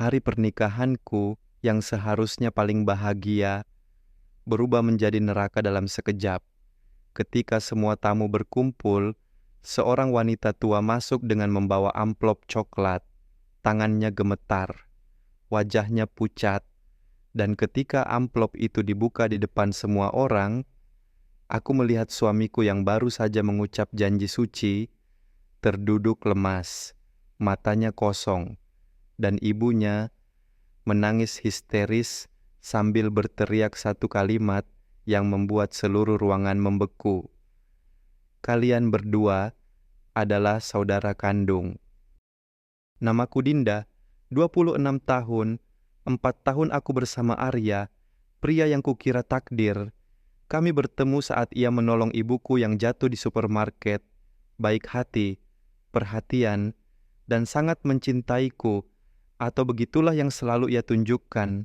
Hari pernikahanku yang seharusnya paling bahagia berubah menjadi neraka dalam sekejap. Ketika semua tamu berkumpul, seorang wanita tua masuk dengan membawa amplop coklat. Tangannya gemetar, wajahnya pucat, dan ketika amplop itu dibuka di depan semua orang, aku melihat suamiku yang baru saja mengucap janji suci, terduduk lemas, matanya kosong, dan ibunya menangis histeris sambil berteriak satu kalimat yang membuat seluruh ruangan membeku. Kalian berdua adalah saudara kandung. Namaku Dinda, 26 tahun, 4 tahun aku bersama Arya, pria yang kukira takdir. Kami bertemu saat ia menolong ibuku yang jatuh di supermarket. Baik hati, perhatian, dan sangat mencintaiku, atau begitulah yang selalu ia tunjukkan.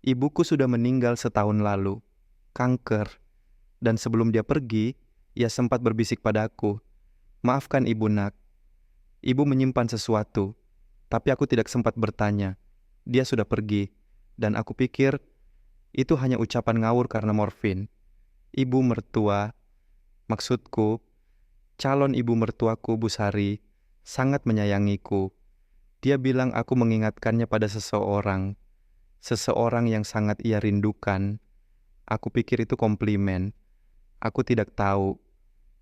Ibuku sudah meninggal setahun lalu, kanker, dan sebelum dia pergi, ia sempat berbisik padaku, "Maafkan ibu nak, ibu menyimpan sesuatu." Tapi aku tidak sempat bertanya. Dia sudah pergi, dan aku pikir itu hanya ucapan ngawur karena morfin. Ibu mertua, maksudku, calon ibu mertuaku Bu Sari, sangat menyayangiku. Dia bilang aku mengingatkannya pada seseorang yang sangat ia rindukan. Aku pikir itu komplimen. Aku tidak tahu.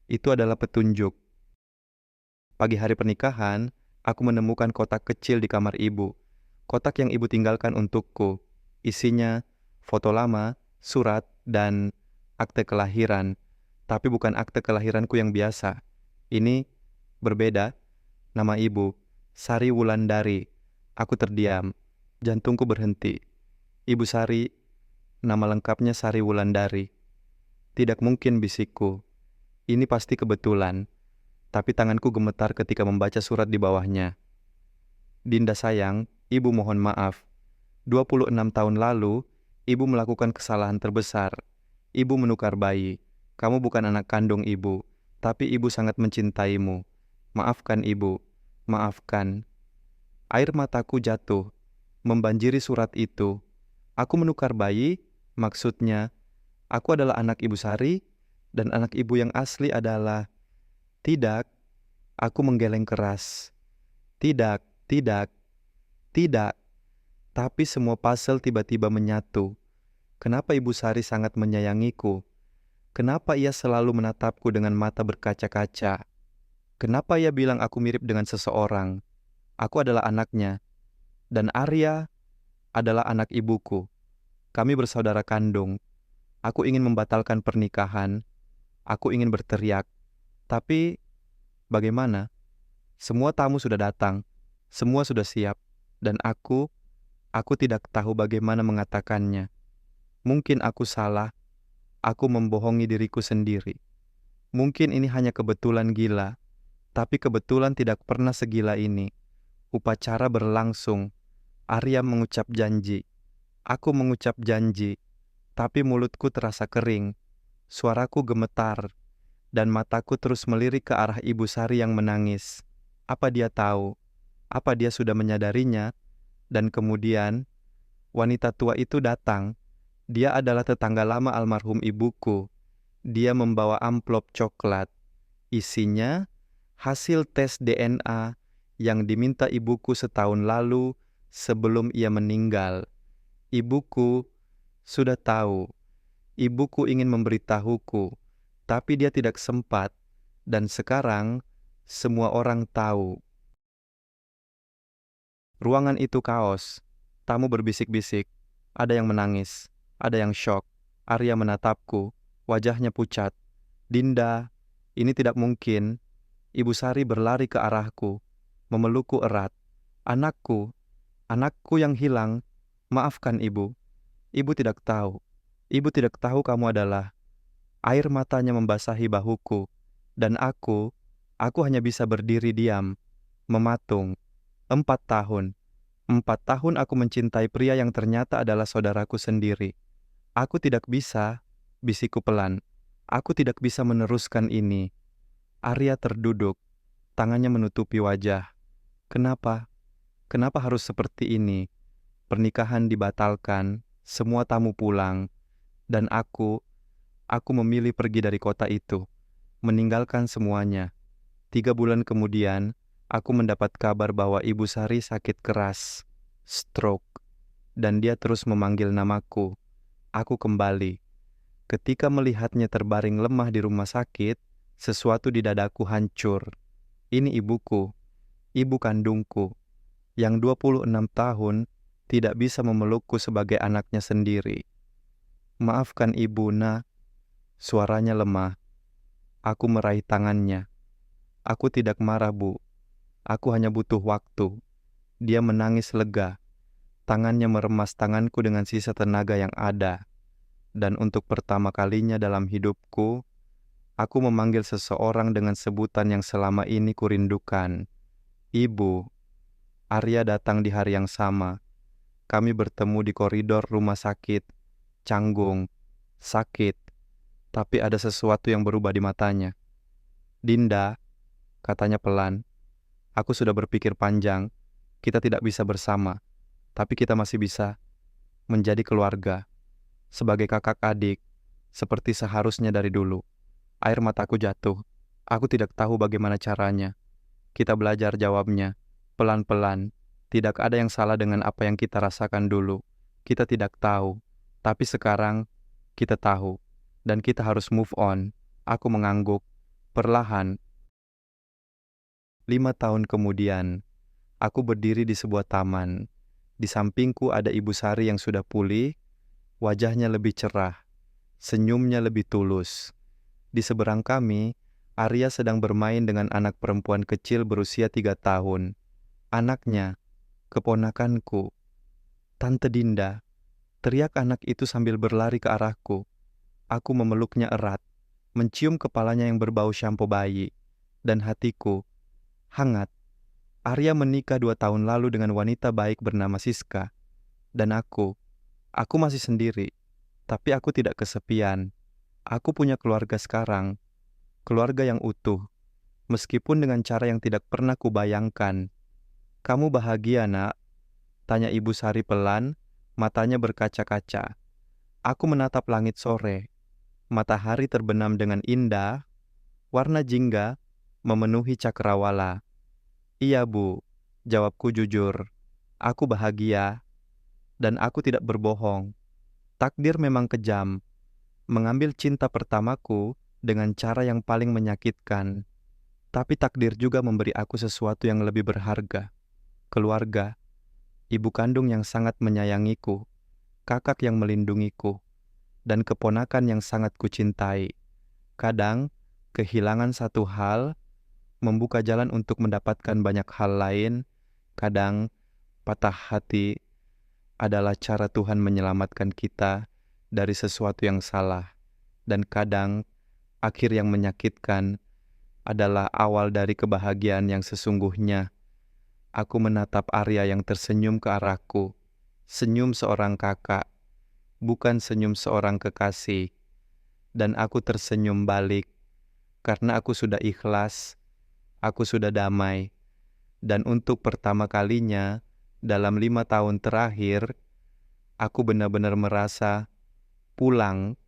Itu adalah petunjuk. Pagi hari pernikahan, aku menemukan kotak kecil di kamar ibu. Kotak yang ibu tinggalkan untukku. Isinya foto lama, surat, dan akte kelahiran. Tapi bukan akte kelahiranku yang biasa. Ini berbeda. Nama ibu, Sari Wulandari. Aku terdiam. Jantungku berhenti. Ibu Sari, nama lengkapnya Sari Wulandari. Tidak mungkin, bisikku. Ini pasti kebetulan. Tapi tanganku gemetar ketika membaca surat di bawahnya. Dinda sayang, ibu mohon maaf. 26 tahun lalu, ibu melakukan kesalahan terbesar. Ibu menukar bayi. Kamu bukan anak kandung ibu, tapi ibu sangat mencintaimu. Maafkan ibu, maafkan. Air mataku jatuh, membanjiri surat itu. Aku menukar bayi, maksudnya, aku adalah anak ibu Sari, dan anak ibu yang asli adalah... Tidak, aku menggeleng keras. Tidak, tidak, tidak. Tapi semua puzzle tiba-tiba menyatu. Kenapa Ibu Sari sangat menyayangiku? Kenapa ia selalu menatapku dengan mata berkaca-kaca? Kenapa ia bilang aku mirip dengan seseorang? Aku adalah anaknya. Dan Arya adalah anak ibuku. Kami bersaudara kandung. Aku ingin membatalkan pernikahan. Aku ingin berteriak. Tapi bagaimana? Semua tamu sudah datang, semua sudah siap, dan aku tidak tahu bagaimana mengatakannya. Mungkin aku salah, aku membohongi diriku sendiri. Mungkin ini hanya kebetulan gila, tapi kebetulan tidak pernah segila ini. Upacara berlangsung, Arya mengucap janji, aku mengucap janji, tapi mulutku terasa kering, suaraku gemetar, dan mataku terus melirik ke arah Ibu Sari yang menangis. Apa dia tahu? Apa dia sudah menyadarinya? Dan kemudian, wanita tua itu datang. Dia adalah tetangga lama almarhum ibuku. Dia membawa amplop coklat. Isinya hasil tes DNA yang diminta ibuku setahun lalu sebelum ia meninggal. Ibuku sudah tahu. Ibuku ingin memberitahuku, tapi dia tidak sempat. Dan sekarang, semua orang tahu. Ruangan itu kaos. Tamu berbisik-bisik. Ada yang menangis. Ada yang syok. Arya menatapku. Wajahnya pucat. Dinda, ini tidak mungkin. Ibu Sari berlari ke arahku. Memelukku erat. Anakku. Anakku yang hilang. Maafkan ibu. Ibu tidak tahu. Ibu tidak tahu kamu adalah... Air matanya membasahi bahuku. Dan aku hanya bisa berdiri diam, mematung. 4 tahun. 4 tahun aku mencintai pria yang ternyata adalah saudaraku sendiri. Aku tidak bisa, bisikku pelan. Aku tidak bisa meneruskan ini. Arya terduduk, tangannya menutupi wajah. Kenapa? Kenapa harus seperti ini? Pernikahan dibatalkan, semua tamu pulang, dan aku memilih pergi dari kota itu, meninggalkan semuanya. 3 bulan kemudian, aku mendapat kabar bahwa Ibu Sari sakit keras, stroke, dan dia terus memanggil namaku. Aku kembali. Ketika melihatnya terbaring lemah di rumah sakit, sesuatu di dadaku hancur. Ini ibuku, ibu kandungku, yang 26 tahun tidak bisa memelukku sebagai anaknya sendiri. Maafkan ibu, nak. Suaranya lemah. Aku meraih tangannya. Aku tidak marah, Bu. Aku hanya butuh waktu. Dia menangis lega. Tangannya meremas tanganku dengan sisa tenaga yang ada. Dan untuk pertama kalinya dalam hidupku, aku memanggil seseorang dengan sebutan yang selama ini kurindukan. Ibu. Arya datang di hari yang sama. Kami bertemu di koridor rumah sakit. Canggung. Sakit. Tapi ada sesuatu yang berubah di matanya. Dinda, katanya pelan. Aku sudah berpikir panjang. Kita tidak bisa bersama. Tapi kita masih bisa menjadi keluarga. Sebagai kakak adik. Seperti seharusnya dari dulu. Air mataku jatuh. Aku tidak tahu bagaimana caranya. Kita belajar jawabnya. Pelan-pelan. Tidak ada yang salah dengan apa yang kita rasakan dulu. Kita tidak tahu. Tapi sekarang, kita tahu. Dan kita harus move on. Aku mengangguk. Perlahan. 5 tahun kemudian, aku berdiri di sebuah taman. Di sampingku ada Ibu Sari yang sudah pulih. Wajahnya lebih cerah. Senyumnya lebih tulus. Di seberang kami, Arya sedang bermain dengan anak perempuan kecil berusia 3 tahun. Anaknya, keponakanku, Tante Dinda, teriak anak itu sambil berlari ke arahku. Aku memeluknya erat, mencium kepalanya yang berbau sampo bayi, dan hatiku hangat. Arya menikah 2 tahun lalu dengan wanita baik bernama Siska, dan aku masih sendiri, tapi aku tidak kesepian. Aku punya keluarga sekarang, keluarga yang utuh, meskipun dengan cara yang tidak pernah kubayangkan. Kamu bahagia, nak? Tanya Ibu Sari pelan, matanya berkaca-kaca. Aku menatap langit sore. Matahari terbenam dengan indah, warna jingga memenuhi cakrawala. Iya, Bu, jawabku jujur. Aku bahagia, dan aku tidak berbohong. Takdir memang kejam, mengambil cinta pertamaku dengan cara yang paling menyakitkan. Tapi takdir juga memberi aku sesuatu yang lebih berharga. Keluarga, ibu kandung yang sangat menyayangiku, kakak yang melindungiku, dan keponakan yang sangat kucintai. Kadang, kehilangan satu hal membuka jalan untuk mendapatkan banyak hal lain. Kadang, patah hati adalah cara Tuhan menyelamatkan kita dari sesuatu yang salah. Dan kadang, akhir yang menyakitkan adalah awal dari kebahagiaan yang sesungguhnya. Aku menatap Arya yang tersenyum ke arahku. Senyum seorang kakak, bukan senyum seorang kekasih. Dan aku tersenyum balik, karena aku sudah ikhlas, aku sudah damai. Dan untuk pertama kalinya, dalam 5 tahun terakhir, aku benar-benar merasa pulang